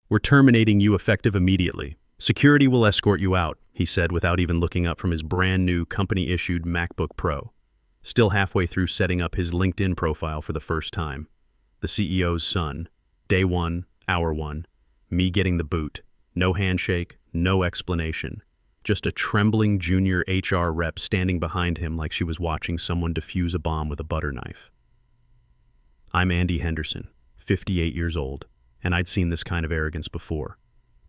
"We're terminating you effective immediately. Security will escort you out," he said without even looking up from his brand new company-issued MacBook Pro. Still halfway through setting up his LinkedIn profile for the first time. The CEO's son. Day one, hour one. Me getting the boot. No handshake, no explanation. Just a trembling junior HR rep standing behind him like she was watching someone defuse a bomb with a butter knife. I'm Andy Henderson, 58 years old, and I'd seen this kind of arrogance before.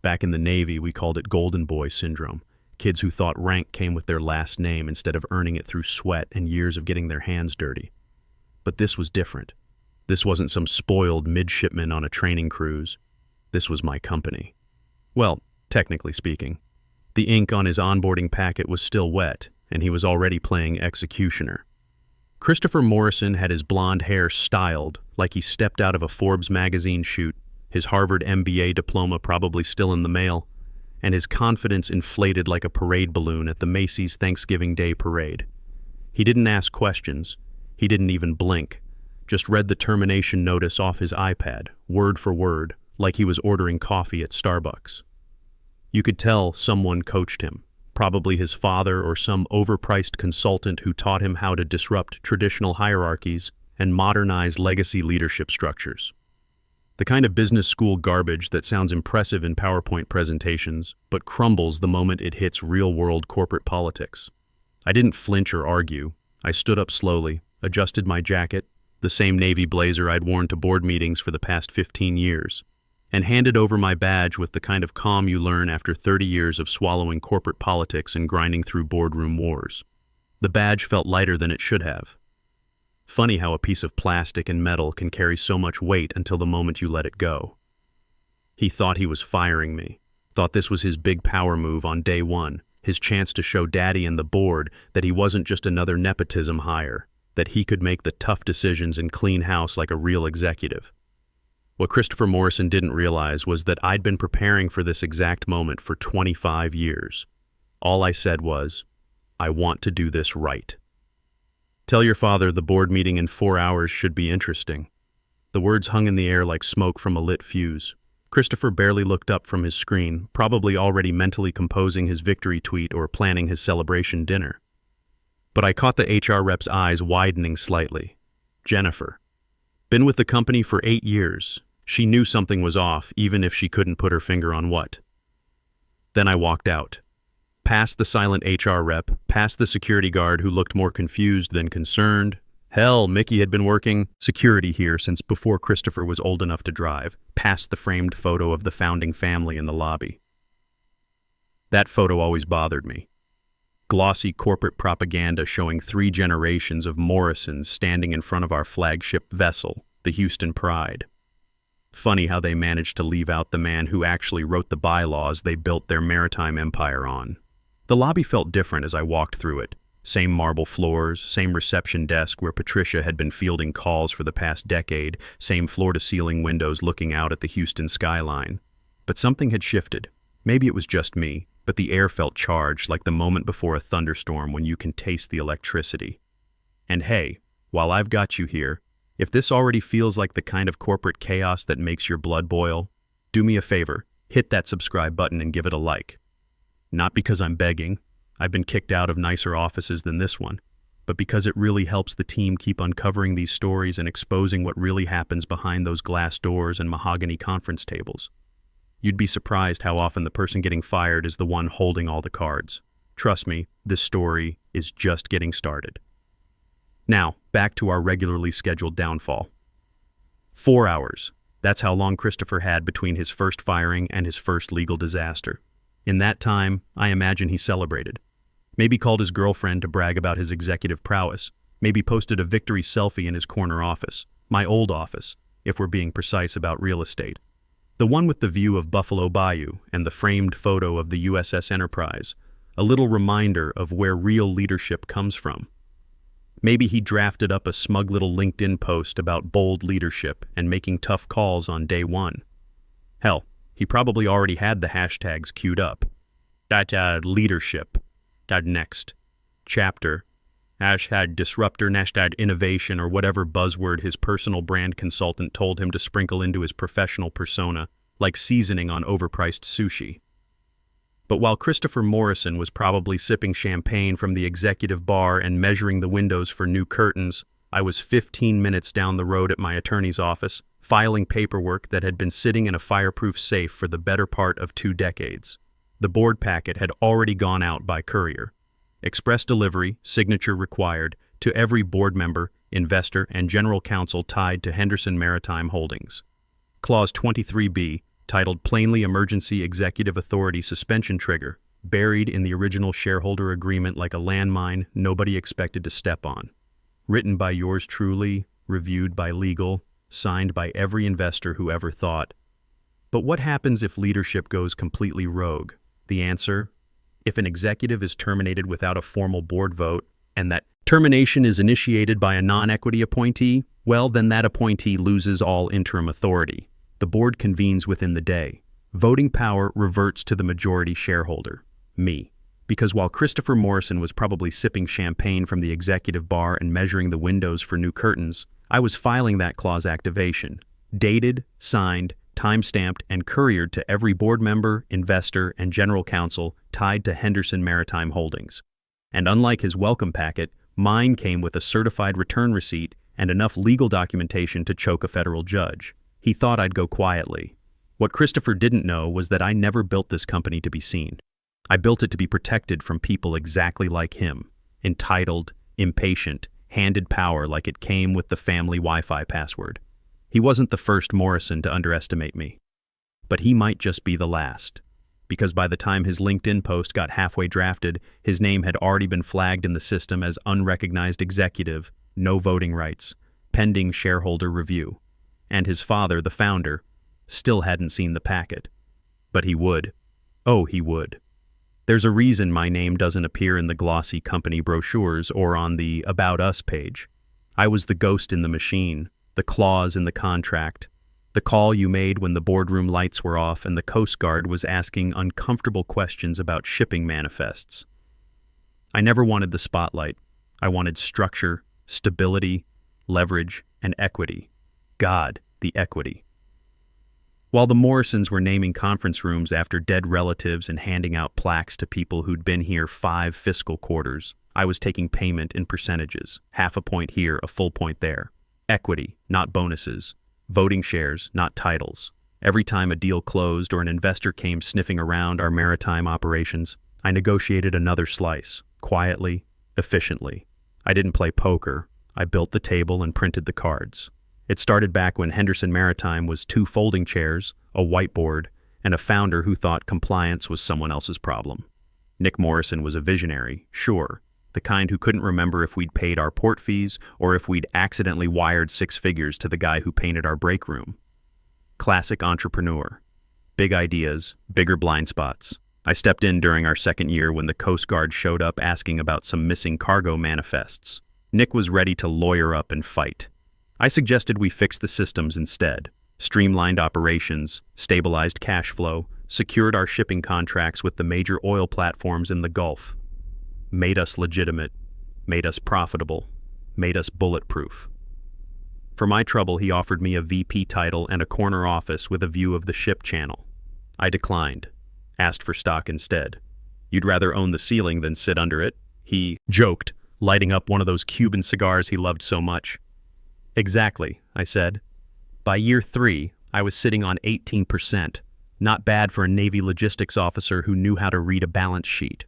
Back in the Navy, we called it Golden Boy syndrome. Kids who thought rank came with their last name instead of earning it through sweat and years of getting their hands dirty. But this was different. This wasn't some spoiled midshipman on a training cruise. This was my company. Well, technically speaking. The ink on his onboarding packet was still wet, and he was already playing executioner. Christopher Morrison had his blonde hair styled like he stepped out of a Forbes magazine shoot, his Harvard MBA diploma probably still in the mail, and his confidence inflated like a parade balloon at the Macy's Thanksgiving Day parade. He didn't ask questions. He didn't even blink. Just read the termination notice off his iPad, word for word, like he was ordering coffee at Starbucks. You could tell someone coached him, probably his father or some overpriced consultant who taught him how to disrupt traditional hierarchies and modernize legacy leadership structures. The kind of business school garbage that sounds impressive in PowerPoint presentations, but crumbles the moment it hits real-world corporate politics. I didn't flinch or argue. I stood up slowly, adjusted my jacket, the same navy blazer I'd worn to board meetings for the past 15 years, and handed over my badge with the kind of calm you learn after 30 years of swallowing corporate politics and grinding through boardroom wars. The badge felt lighter than it should have. Funny how a piece of plastic and metal can carry so much weight until the moment you let it go. He thought he was firing me, thought this was his big power move on day one, his chance to show Daddy and the board that he wasn't just another nepotism hire, that he could make the tough decisions and clean house like a real executive. What Christopher Morrison didn't realize was that I'd been preparing for this exact moment for 25 years. All I said was, I want to do this right. Tell your father the board meeting in 4 hours should be interesting. The words hung in the air like smoke from a lit fuse. Christopher barely looked up from his screen, probably already mentally composing his victory tweet or planning his celebration dinner. But I caught the HR rep's eyes widening slightly. Jennifer. Been with the company for 8 years. She knew something was off, even if she couldn't put her finger on what. Then I walked out. Past the silent HR rep, past the security guard who looked more confused than concerned. Hell, Mickey had been working security here since before Christopher was old enough to drive, past the framed photo of the founding family in the lobby. That photo always bothered me. Glossy corporate propaganda showing 3 generations of Morrisons standing in front of our flagship vessel, the Houston Pride. Funny how they managed to leave out the man who actually wrote the bylaws they built their maritime empire on. The lobby felt different as I walked through it. Same marble floors, same reception desk where Patricia had been fielding calls for the past decade, same floor-to-ceiling windows looking out at the Houston skyline. But something had shifted. Maybe it was just me, but the air felt charged like the moment before a thunderstorm when you can taste the electricity. And hey, while I've got you here, if this already feels like the kind of corporate chaos that makes your blood boil, do me a favor, hit that subscribe button and give it a like. Not because I'm begging, I've been kicked out of nicer offices than this one, but because it really helps the team keep uncovering these stories and exposing what really happens behind those glass doors and mahogany conference tables. You'd be surprised how often the person getting fired is the one holding all the cards. Trust me, this story is just getting started. Now, back to our regularly scheduled downfall. 4 hours. That's how long Christopher had between his first firing and his first legal disaster. In that time, I imagine he celebrated. Maybe called his girlfriend to brag about his executive prowess. Maybe posted a victory selfie in his corner office. My old office, if we're being precise about real estate. The one with the view of Buffalo Bayou and the framed photo of the USS Enterprise. A little reminder of where real leadership comes from. Maybe he drafted up a smug little LinkedIn post about bold leadership and making tough calls on day one. Hell, he probably already had the hashtags queued up. Leadership. Next. Chapter. #disruptor, #innovation, or whatever buzzword his personal brand consultant told him to sprinkle into his professional persona. like seasoning on overpriced sushi. But while Christopher Morrison was probably sipping champagne from the executive bar and measuring the windows for new curtains, I was 15 minutes down the road at my attorney's office, filing paperwork that had been sitting in a fireproof safe for the better part of 2 decades. The board packet had already gone out by courier. Express delivery, signature required, to every board member, investor, and general counsel tied to Henderson Maritime Holdings. Clause 23B, titled Plainly Emergency Executive Authority Suspension Trigger, buried in the original shareholder agreement like a landmine nobody expected to step on. Written by yours truly, reviewed by legal, signed by every investor who ever thought. But what happens if leadership goes completely rogue? The answer? If an executive is terminated without a formal board vote, and that termination is initiated by a non-equity appointee, well, then that appointee loses all interim authority. The board convenes within the day. Voting power reverts to the majority shareholder, me. Because while Christopher Morrison was probably sipping champagne from the executive bar and measuring the windows for new curtains, I was filing that clause activation, dated, signed, time-stamped, and couriered to every board member, investor, and general counsel tied to Henderson Maritime Holdings. And unlike his welcome packet, mine came with a certified return receipt and enough legal documentation to choke a federal judge. He thought I'd go quietly. What Christopher didn't know was that I never built this company to be seen. I built it to be protected from people exactly like him, entitled, impatient, handed power like it came with the family Wi-Fi password. He wasn't the first Morrison to underestimate me. But he might just be the last, because by the time his LinkedIn post got halfway drafted, his name had already been flagged in the system as unrecognized executive, no voting rights, pending shareholder review. And his father, the founder, still hadn't seen the packet. But he would. Oh, he would. There's a reason my name doesn't appear in the glossy company brochures or on the About Us page. I was the ghost in the machine, the clause in the contract, the call you made when the boardroom lights were off and the Coast Guard was asking uncomfortable questions about shipping manifests. I never wanted the spotlight. I wanted structure, stability, leverage, and equity. God, the equity. While the Morrisons were naming conference rooms after dead relatives and handing out plaques to people who'd been here 5 fiscal quarters, I was taking payment in percentages, half a point here, a full point there. Equity, not bonuses. Voting shares, not titles. Every time a deal closed or an investor came sniffing around our maritime operations, I negotiated another slice, quietly, efficiently. I didn't play poker. I built the table and printed the cards. It started back when Henderson Maritime was 2 folding chairs, a whiteboard, and a founder who thought compliance was someone else's problem. Nick Morrison was a visionary, sure, the kind who couldn't remember if we'd paid our port fees or if we'd accidentally wired 6 figures to the guy who painted our break room. Classic entrepreneur. Big ideas, bigger blind spots. I stepped in during our second year when the Coast Guard showed up asking about some missing cargo manifests. Nick was ready to lawyer up and fight. I suggested we fix the systems instead, streamlined operations, stabilized cash flow, secured our shipping contracts with the major oil platforms in the Gulf, made us legitimate, made us profitable, made us bulletproof. For my trouble, he offered me a VP title and a corner office with a view of the ship channel. I declined, asked for stock instead. You'd rather own the ceiling than sit under it, he joked, lighting up one of those Cuban cigars he loved so much. Exactly, I said. By year 3, I was sitting on 18%. Not bad for a Navy logistics officer who knew how to read a balance sheet.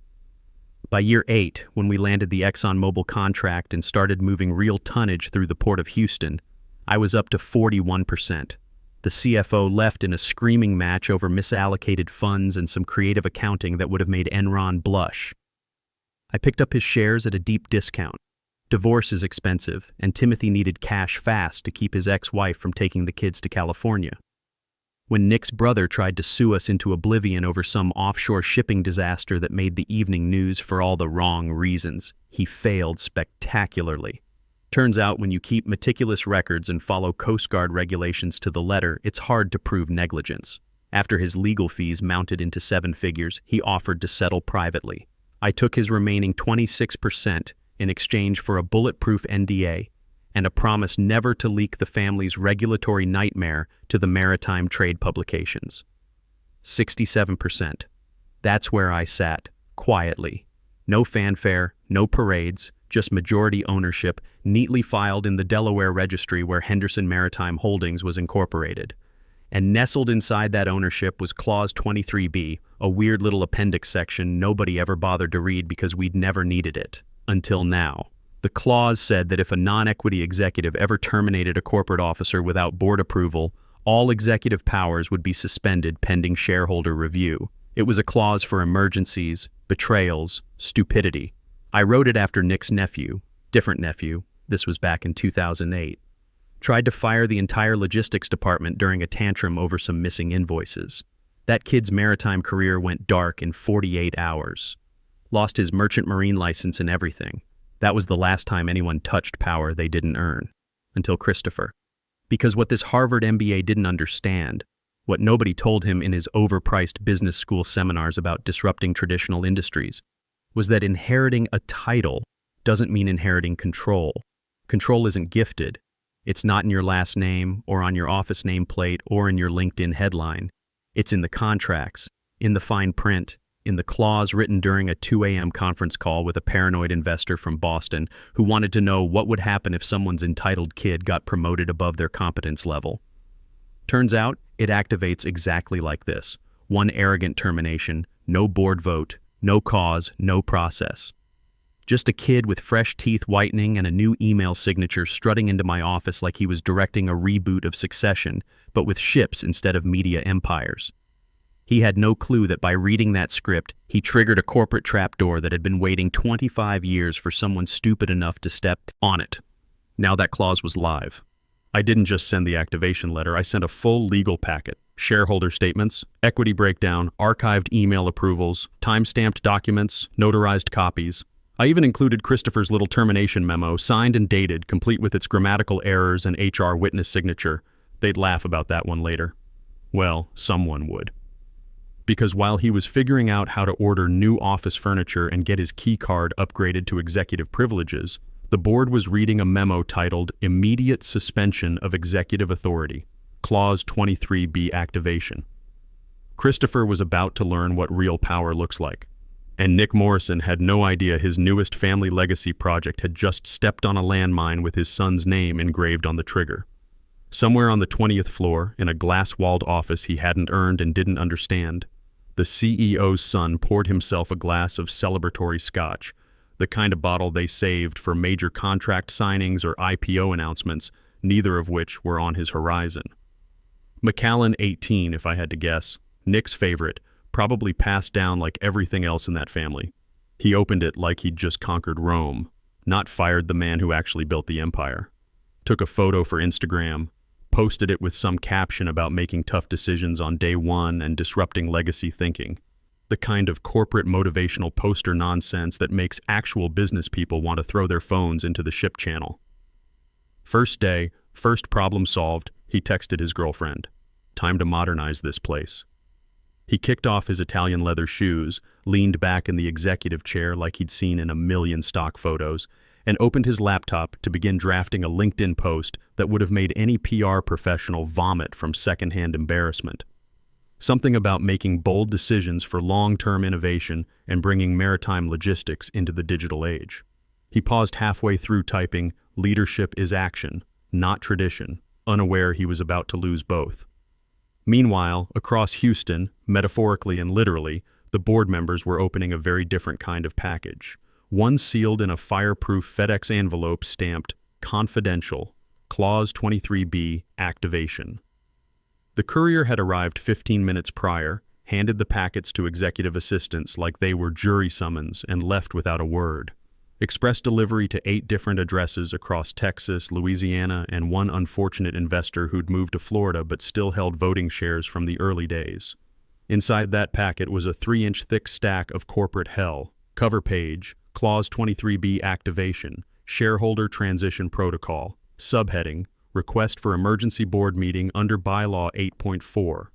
By year 8, when we landed the ExxonMobil contract and started moving real tonnage through the port of Houston, I was up to 41%. The CFO left in a screaming match over misallocated funds and some creative accounting that would have made Enron blush. I picked up his shares at a deep discount. Divorce is expensive, and Timothy needed cash fast to keep his ex-wife from taking the kids to California. When Nick's brother tried to sue us into oblivion over some offshore shipping disaster that made the evening news for all the wrong reasons, he failed spectacularly. Turns out when you keep meticulous records and follow Coast Guard regulations to the letter, it's hard to prove negligence. After his legal fees mounted into 7 figures, he offered to settle privately. I took his remaining 26% in exchange for a bulletproof NDA and a promise never to leak the family's regulatory nightmare to the maritime trade publications. 67%. That's where I sat, quietly. No fanfare, no parades, just majority ownership, neatly filed in the Delaware registry where Henderson Maritime Holdings was incorporated. And nestled inside that ownership was Clause 23B, a weird little appendix section nobody ever bothered to read because we'd never needed it. Until now. The clause said that if a non-equity executive ever terminated a corporate officer without board approval, all executive powers would be suspended pending shareholder review. It was a clause for emergencies, betrayals, stupidity. I wrote it after Nick's nephew, different nephew, this was back in 2008, tried to fire the entire logistics department during a tantrum over some missing invoices. That kid's maritime career went dark in 48 hours. Lost his merchant marine license and everything. That was the last time anyone touched power they didn't earn. Until Christopher. Because what this Harvard MBA didn't understand, what nobody told him in his overpriced business school seminars about disrupting traditional industries, was that inheriting a title doesn't mean inheriting control. Control isn't gifted. It's not in your last name or on your office nameplate or in your LinkedIn headline. It's in the contracts, in the fine print, in the clause written during a 2 a.m. conference call with a paranoid investor from Boston who wanted to know what would happen if someone's entitled kid got promoted above their competence level. Turns out, it activates exactly like this. One arrogant termination, no board vote, no cause, no process. Just a kid with fresh teeth whitening and a new email signature strutting into my office like he was directing a reboot of Succession, but with ships instead of media empires. He had no clue that by reading that script, he triggered a corporate trapdoor that had been waiting 25 years for someone stupid enough to step on it. Now that clause was live. I didn't just send the activation letter, I sent a full legal packet. Shareholder statements, equity breakdown, archived email approvals, time-stamped documents, notarized copies. I even included Christopher's little termination memo, signed and dated, complete with its grammatical errors and HR witness signature. They'd laugh about that one later. Well, someone would. Because while he was figuring out how to order new office furniture and get his key card upgraded to executive privileges, the board was reading a memo titled Immediate Suspension of Executive Authority, Clause 23B Activation. Christopher was about to learn what real power looks like, and Nick Morrison had no idea his newest family legacy project had just stepped on a landmine with his son's name engraved on the trigger. Somewhere on the 20th floor, in a glass-walled office he hadn't earned and didn't understand, the CEO's son poured himself a glass of celebratory scotch, the kind of bottle they saved for major contract signings or IPO announcements, neither of which were on his horizon. Macallan 18, if I had to guess, Nick's favorite, probably passed down like everything else in that family. He opened it like he'd just conquered Rome, not fired the man who actually built the empire. Took a photo for Instagram, posted it with some caption about making tough decisions on day one and disrupting legacy thinking. The kind of corporate motivational poster nonsense that makes actual business people want to throw their phones into the ship channel. First day, first problem solved, he texted his girlfriend. Time to modernize this place. He kicked off his Italian leather shoes, leaned back in the executive chair like he'd seen in a million stock photos, and opened his laptop to begin drafting a LinkedIn post that would have made any PR professional vomit from secondhand embarrassment. Something about making bold decisions for long-term innovation and bringing maritime logistics into the digital age. He paused halfway through typing, "Leadership is action, not tradition," unaware he was about to lose both. Meanwhile, across Houston, metaphorically and literally, the board members were opening a very different kind of package. One sealed in a fireproof FedEx envelope stamped, "Confidential, Clause 23B, Activation." The courier had arrived 15 minutes prior, handed the packets to executive assistants like they were jury summons, and left without a word. Express delivery to 8 different addresses across Texas, Louisiana, and one unfortunate investor who'd moved to Florida but still held voting shares from the early days. Inside that packet was a 3-inch thick stack of corporate hell, cover page, Clause 23B Activation, Shareholder Transition Protocol, subheading, Request for Emergency Board Meeting under Bylaw 8.4.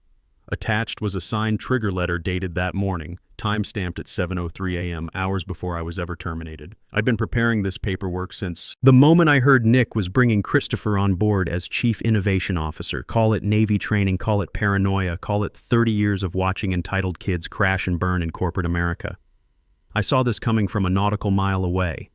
Attached was a signed trigger letter dated that morning, Time-stamped at 7:03 a.m., hours before I was ever terminated. I'd been preparing this paperwork since the moment I heard Nick was bringing Christopher on board as Chief Innovation Officer. Call it Navy training, call it paranoia, call it 30 years of watching entitled kids crash and burn in corporate America. I saw this coming from a nautical mile away.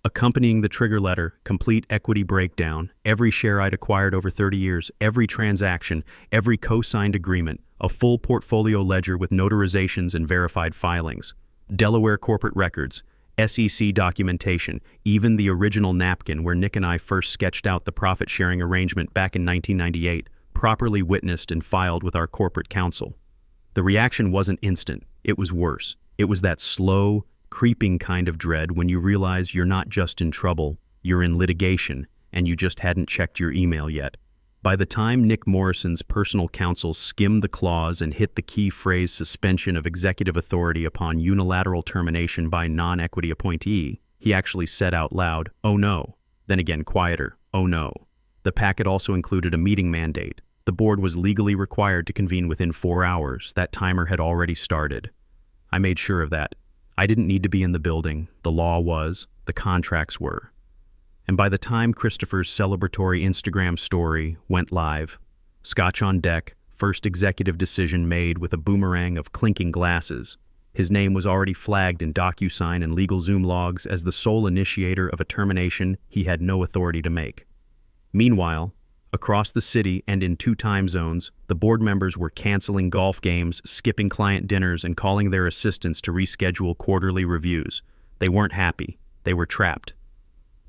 Accompanying the trigger letter, complete equity breakdown, every share I'd acquired over 30 years, every transaction, every co-signed agreement, a full portfolio ledger with notarizations and verified filings, Delaware corporate records, SEC documentation, even the original napkin where Nick and I first sketched out the profit-sharing arrangement back in 1998, properly witnessed and filed with our corporate counsel. The reaction wasn't instant. It was worse. It was that slow, creeping kind of dread when you realize you're not just in trouble, you're in litigation, and you just hadn't checked your email yet. By the time Nick Morrison's personal counsel skimmed the clause and hit the key phrase suspension of executive authority upon unilateral termination by non-equity appointee, he actually said out loud, "Oh no." Then again quieter, "Oh no." The packet also included a meeting mandate. The board was legally required to convene within 4 hours. That timer had already started. I made sure of that. I didn't need to be in the building. The law was, the contracts were. And by the time Christopher's celebratory Instagram story went live, scotch on deck, first executive decision made with a boomerang of clinking glasses, his name was already flagged in DocuSign and LegalZoom logs as the sole initiator of a termination he had no authority to make. Meanwhile, across the city and in 2 time zones, the board members were canceling golf games, skipping client dinners, and calling their assistants to reschedule quarterly reviews. They weren't happy. They were trapped.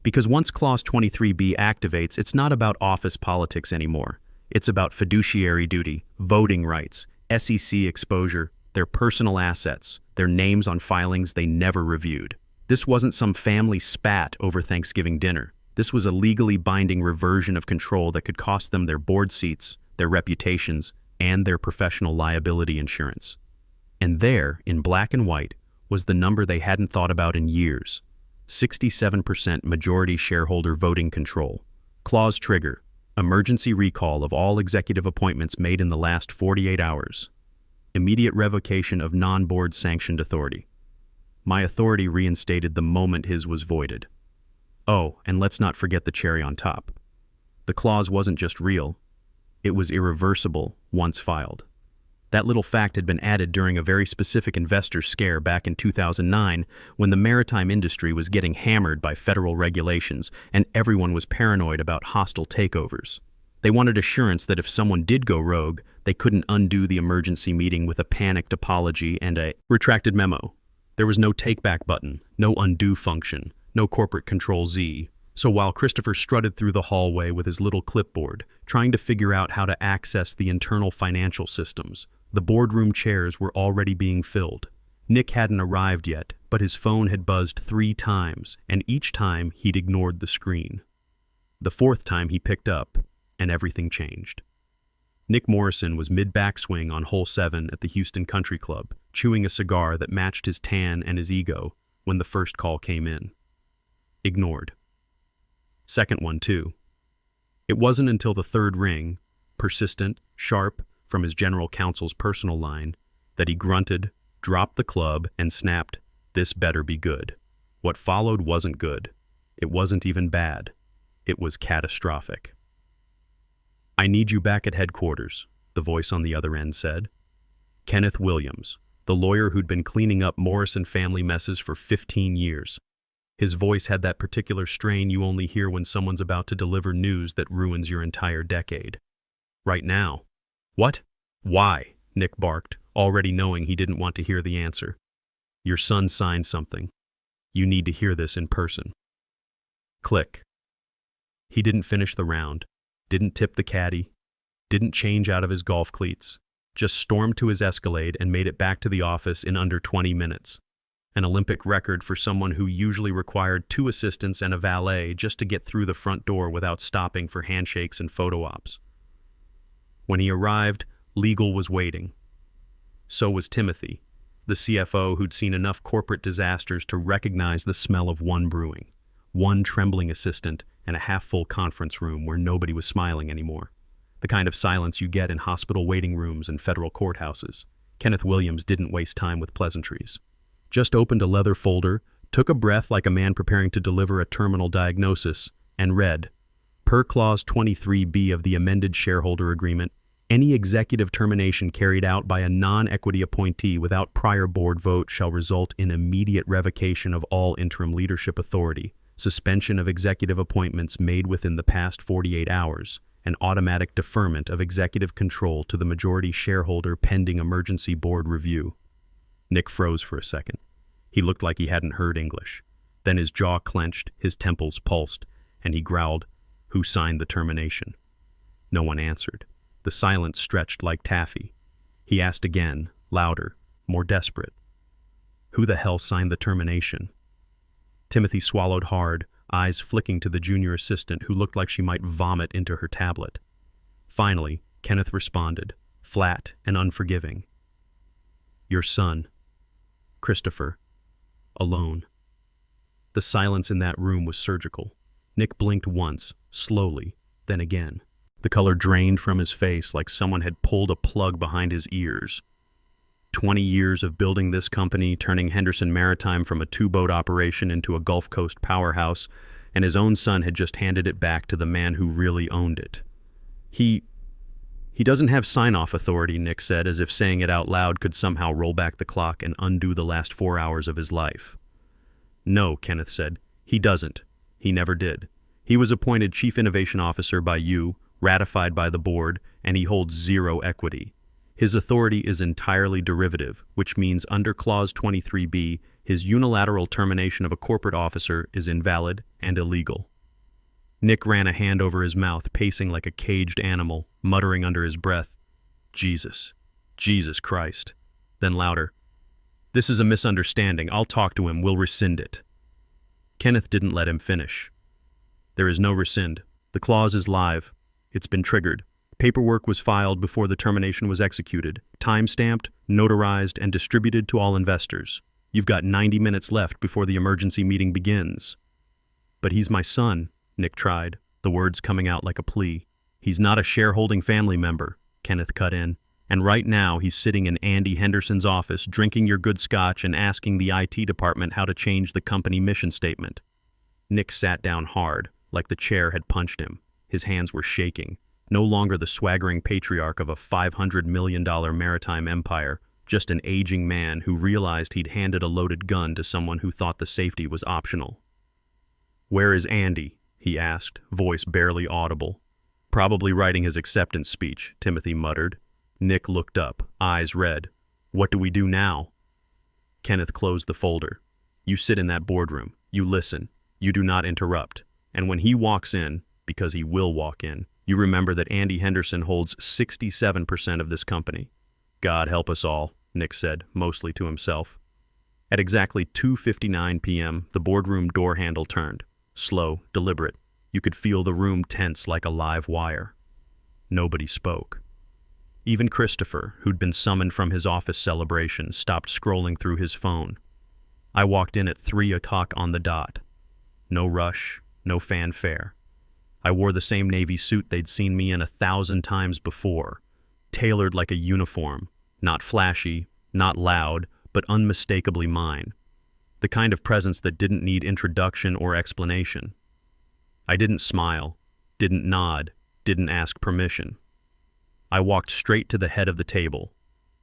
Because once Clause 23B activates, it's not about office politics anymore. It's about fiduciary duty, voting rights, SEC exposure, their personal assets, their names on filings they never reviewed. This wasn't some family spat over Thanksgiving dinner. This was a legally binding reversion of control that could cost them their board seats, their reputations, and their professional liability insurance. And there, in black and white, was the number they hadn't thought about in years. 67% majority shareholder voting control. Clause trigger. Emergency recall of all executive appointments made in the last 48 hours. Immediate revocation of non-board sanctioned authority. My authority reinstated the moment his was voided. Oh, and let's not forget the cherry on top. The clause wasn't just real. It was irreversible once filed. That little fact had been added during a very specific investor scare back in 2009 when the maritime industry was getting hammered by federal regulations and everyone was paranoid about hostile takeovers. They wanted assurance that if someone did go rogue, they couldn't undo the emergency meeting with a panicked apology and a retracted memo. There was no take-back button, no undo function, no corporate Control-Z. So while Christopher strutted through the hallway with his little clipboard, trying to figure out how to access the internal financial systems, the boardroom chairs were already being filled. Nick hadn't arrived yet, but his phone had buzzed 3 times, and each time he'd ignored the screen. The 4th time he picked up, and everything changed. Nick Morrison was mid-backswing on hole 7 at the Houston Country Club, chewing a cigar that matched his tan and his ego when the first call came in. Ignored. Second one, too. It wasn't until the 3rd ring, persistent, sharp, from his general counsel's personal line, that he grunted, dropped the club, and snapped, "This better be good." What followed wasn't good. It wasn't even bad. It was catastrophic. "I need you back at headquarters," the voice on the other end said. Kenneth Williams, the lawyer who'd been cleaning up Morrison family messes for 15 years. His voice had that particular strain you only hear when someone's about to deliver news that ruins your entire decade. "Right now." "What? Why?" Nick barked, already knowing he didn't want to hear the answer. "Your son signed something. You need to hear this in person." Click. He didn't finish the round, didn't tip the caddy, didn't change out of his golf cleats, just stormed to his Escalade and made it back to the office in under 20 minutes. An Olympic record for someone who usually required 2 assistants and a valet just to get through the front door without stopping for handshakes and photo ops. When he arrived, legal was waiting. So was Timothy, the CFO who'd seen enough corporate disasters to recognize the smell of one brewing, one trembling assistant, and a half-full conference room where nobody was smiling anymore. The kind of silence you get in hospital waiting rooms and federal courthouses. Kenneth Williams didn't waste time with pleasantries. Just opened a leather folder, took a breath like a man preparing to deliver a terminal diagnosis, and read, "Per Clause 23B of the amended shareholder agreement, any executive termination carried out by a non-equity appointee without prior board vote shall result in immediate revocation of all interim leadership authority, suspension of executive appointments made within the past 48 hours, and automatic deferment of executive control to the majority shareholder pending emergency board review." Nick froze for a second. He looked like he hadn't heard English. Then his jaw clenched, his temples pulsed, and he growled, "Who signed the termination?" No one answered. The silence stretched like taffy. He asked again, louder, more desperate. "Who the hell signed the termination?" Timothy swallowed hard, eyes flicking to the junior assistant who looked like she might vomit into her tablet. Finally, Kenneth responded, flat and unforgiving. "Your son, Christopher, alone." The silence in that room was surgical. Nick blinked once, slowly, then again. The color drained from his face like someone had pulled a plug behind his ears. 20 years of building this company, turning Henderson Maritime from a two-boat operation into a Gulf Coast powerhouse, and his own son had just handed it back to the man who really owned it. He doesn't have sign-off authority, Nick said, as if saying it out loud could somehow roll back the clock and undo the last 4 hours of his life. "No," Kenneth said, "he doesn't. He never did. He was appointed Chief Innovation Officer by you, ratified by the board, and he holds zero equity. His authority is entirely derivative, which means under Clause 23B, his unilateral termination of a corporate officer is invalid and illegal." Nick ran a hand over his mouth, pacing like a caged animal, muttering under his breath, "Jesus, Jesus Christ." Then louder, "This is a misunderstanding. I'll talk to him. We'll rescind it." Kenneth didn't let him finish. "There is no rescind. The clause is live. It's been triggered. Paperwork was filed before the termination was executed, time-stamped, notarized, and distributed to all investors. You've got 90 minutes left before the emergency meeting begins." "But he's my son," Nick tried, the words coming out like a plea. "He's not a shareholding family member," Kenneth cut in. "And right now he's sitting in Andy Henderson's office, drinking your good scotch and asking the IT department how to change the company mission statement." Nick sat down hard, like the chair had punched him. His hands were shaking. No longer the swaggering patriarch of a $500 million maritime empire, just an aging man who realized he'd handed a loaded gun to someone who thought the safety was optional. "Where is Andy?" he asked, voice barely audible. "Probably writing his acceptance speech," Timothy muttered. Nick looked up, eyes red. "What do we do now?" Kenneth closed the folder. "You sit in that boardroom. You listen. You do not interrupt. And when he walks in, because he will walk in, you remember that Andy Henderson holds 67% of this company." "God help us all," Nick said, mostly to himself. At exactly 2:59 p.m., the boardroom door handle turned. Slow, deliberate. You could feel the room tense like a live wire. Nobody spoke. Even Christopher, who'd been summoned from his office celebration, stopped scrolling through his phone. I walked in at 3:00 on the dot. No rush, no fanfare. I wore the same navy suit they'd seen me in 1,000 times before, tailored like a uniform, not flashy, not loud, but unmistakably mine. The kind of presence that didn't need introduction or explanation. I didn't smile, didn't nod, didn't ask permission. I walked straight to the head of the table,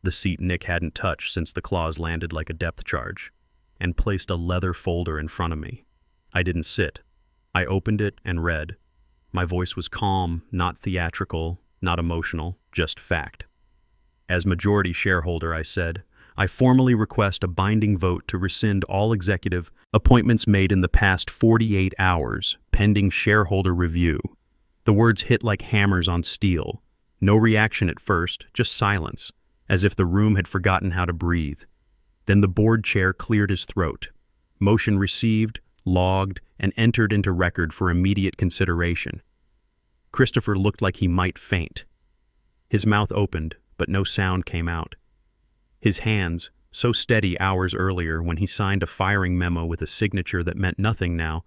the seat Nick hadn't touched since the clause landed like a depth charge, and placed a leather folder in front of me. I didn't sit. I opened it and read. My voice was calm, not theatrical, not emotional, just fact. As majority shareholder, I said, I formally request a binding vote to rescind all executive appointments made in the past 48 hours, pending shareholder review. The words hit like hammers on steel. No reaction at first, just silence, as if the room had forgotten how to breathe. Then the board chair cleared his throat. Motion received, logged, and entered into record for immediate consideration. Christopher looked like he might faint. His mouth opened, but no sound came out. His hands, so steady hours earlier when he signed a firing memo with a signature that meant nothing now,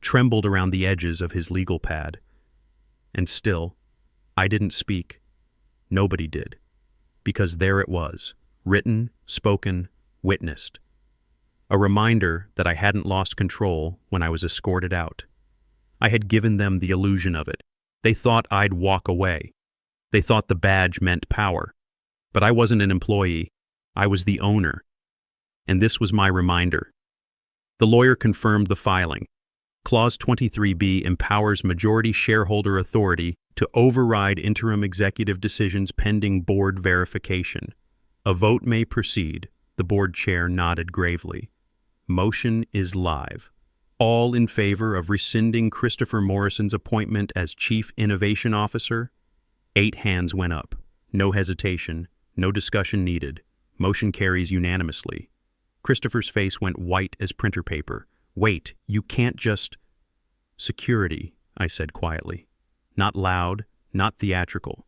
trembled around the edges of his legal pad. And still, I didn't speak. Nobody did. Because there it was, written, spoken, witnessed. A reminder that I hadn't lost control when I was escorted out. I had given them the illusion of it. They thought I'd walk away. They thought the badge meant power. But I wasn't an employee. I was the owner. And this was my reminder. The lawyer confirmed the filing. Clause 23B empowers majority shareholder authority to override interim executive decisions pending board verification. A vote may proceed. The board chair nodded gravely. Motion is live. All in favor of rescinding Christopher Morrison's appointment as Chief Innovation Officer? 8 hands went up. No hesitation, no discussion needed. Motion carries unanimously. Christopher's face went white as printer paper. Wait, you can't just... Security, I said quietly. Not loud, not theatrical.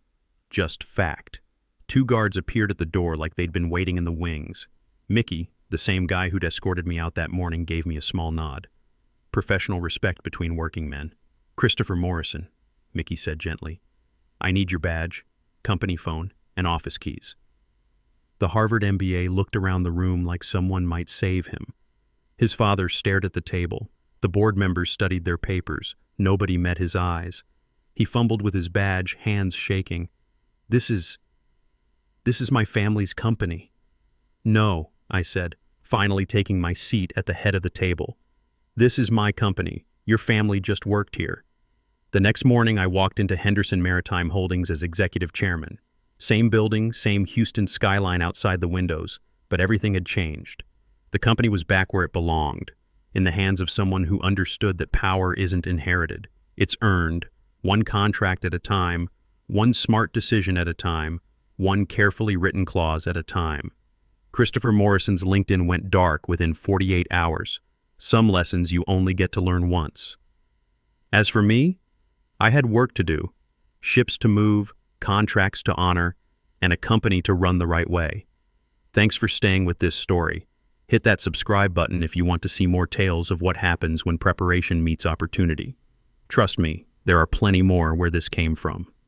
Just fact. 2 guards appeared at the door like they'd been waiting in the wings. Mickey, the same guy who'd escorted me out that morning, gave me a small nod. Professional respect between working men. Christopher Morrison, Mickey said gently. I need your badge, company phone, and office keys. The Harvard MBA looked around the room like someone might save him. His father stared at the table. The board members studied their papers. Nobody met his eyes. He fumbled with his badge, hands shaking. This is my family's company. No, I said, finally taking my seat at the head of the table. This is my company. Your family just worked here. The next morning, I walked into Henderson Maritime Holdings as executive chairman. Same building, same Houston skyline outside the windows, but everything had changed. The company was back where it belonged, in the hands of someone who understood that power isn't inherited. It's earned, one contract at a time, one smart decision at a time, one carefully written clause at a time. Christopher Morrison's LinkedIn went dark within 48 hours. Some lessons you only get to learn once. As for me, I had work to do, ships to move, contracts to honor, and a company to run the right way. Thanks for staying with this story. Hit that subscribe button if you want to see more tales of what happens when preparation meets opportunity. Trust me, there are plenty more where this came from.